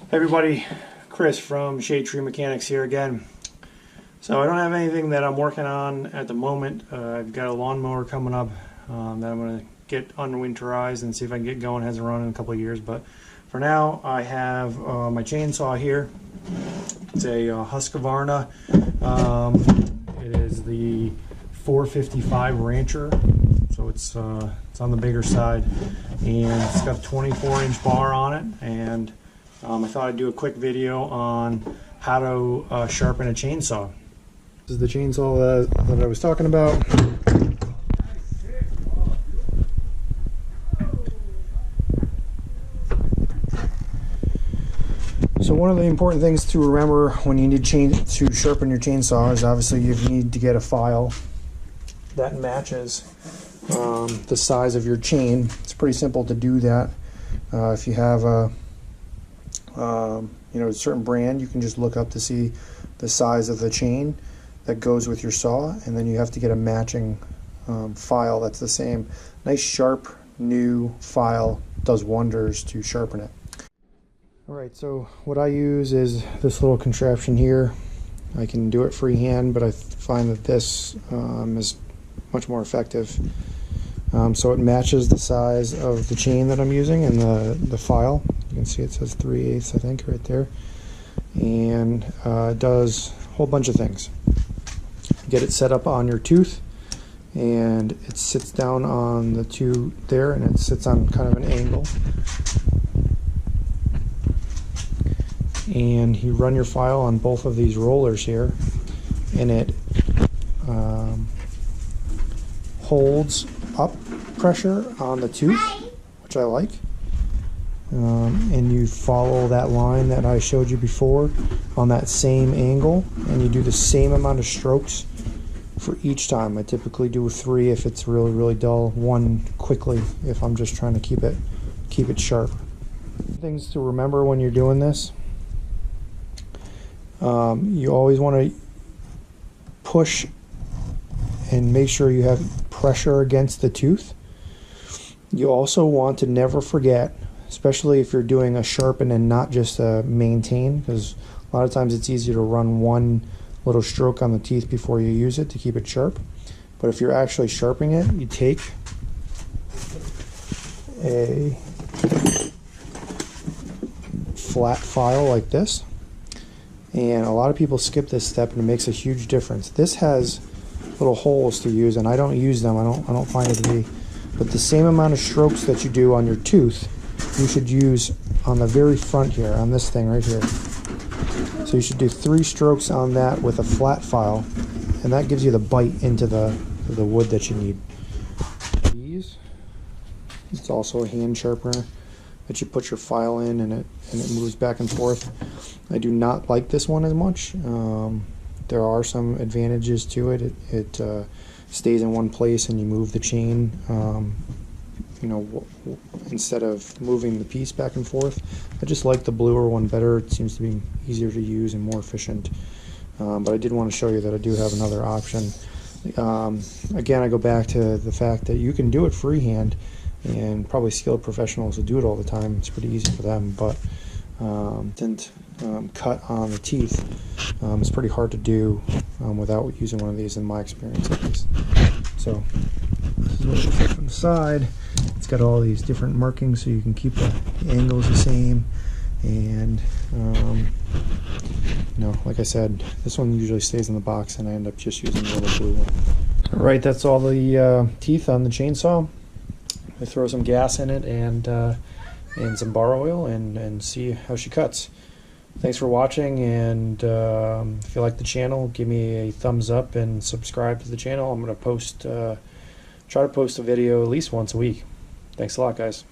Hey everybody, Chris from Shade Tree Mechanics here again. So I don't have anything that I'm working on at the moment. I've got a lawnmower coming up that I'm going to get unwinterized and see if I can get going. It hasn't run in a couple of years, but for now I have my chainsaw here. It's a Husqvarna. It is the 455 Rancher, so it's on the bigger side, and it's got a 24-inch bar on it. And I thought I'd do a quick video on how to sharpen a chainsaw. This is the chainsaw that I was talking about. So one of the important things to remember when you need to sharpen your chainsaw is obviously you need to get a file that matches the size of your chain. It's pretty simple to do that. If you have a a certain brand, you can just look up to see the size of the chain that goes with your saw, and then you have to get a matching file that's the same. Nice sharp new file does wonders to sharpen it. Alright, so what I use is this little contraption here. I can do it freehand, but I find that this is much more effective. So it matches the size of the chain that I'm using and the file. You can see it says 3/8, I think, right there. And it does a whole bunch of things. Get it set up on your tooth, and it sits down on the two there, and it sits on kind of an angle. And you run your file on both of these rollers here, and it holds up pressure on the tooth, which I like. And you follow that line that I showed you before on that same angle, and you do the same amount of strokes for each time. I typically do 3 if it's really dull, 1 quickly if I'm just trying to keep it sharp. Things to remember when you're doing this: you always want to push and make sure you have pressure against the tooth. You also want to never forget, especially if you're doing a sharpen and not just a maintain, because a lot of times it's easy to run one little stroke on the teeth before you use it to keep it sharp. But if you're actually sharpening it, you take a flat file like this, and a lot of people skip this step and it makes a huge difference. This has little holes to use, and I don't use them. I don't find it to be, but the same amount of strokes that you do on your tooth, you should use on the very front here, on this thing right here. So you should do 3 strokes on that with a flat file, and that gives you the bite into the wood that you need. These, it's also a hand sharpener that you put your file in, and it moves back and forth. I do not like this one as much. There are some advantages to it. It stays in one place, and you move the chain instead of moving the piece back and forth. I just like the bluer one better. It seems to be easier to use and more efficient. But I did want to show you that I do have another option. Again, I go back to the fact that you can do it freehand, and probably skilled professionals will do it all the time. It's pretty easy for them, but didn't cut on the teeth. It's pretty hard to do without using one of these, in my experience at least. So this is what it looks like from the side. It's got all these different markings so you can keep the angles the same. And like I said, this one usually stays in the box, and I end up just using the little blue one. Alright, that's all the teeth on the chainsaw. I throw some gas in it and some bar oil and see how she cuts. Thanks for watching, and if you like the channel, give me a thumbs up and subscribe to the channel. I'm going to try to post a video at least once a week. Thanks a lot, guys.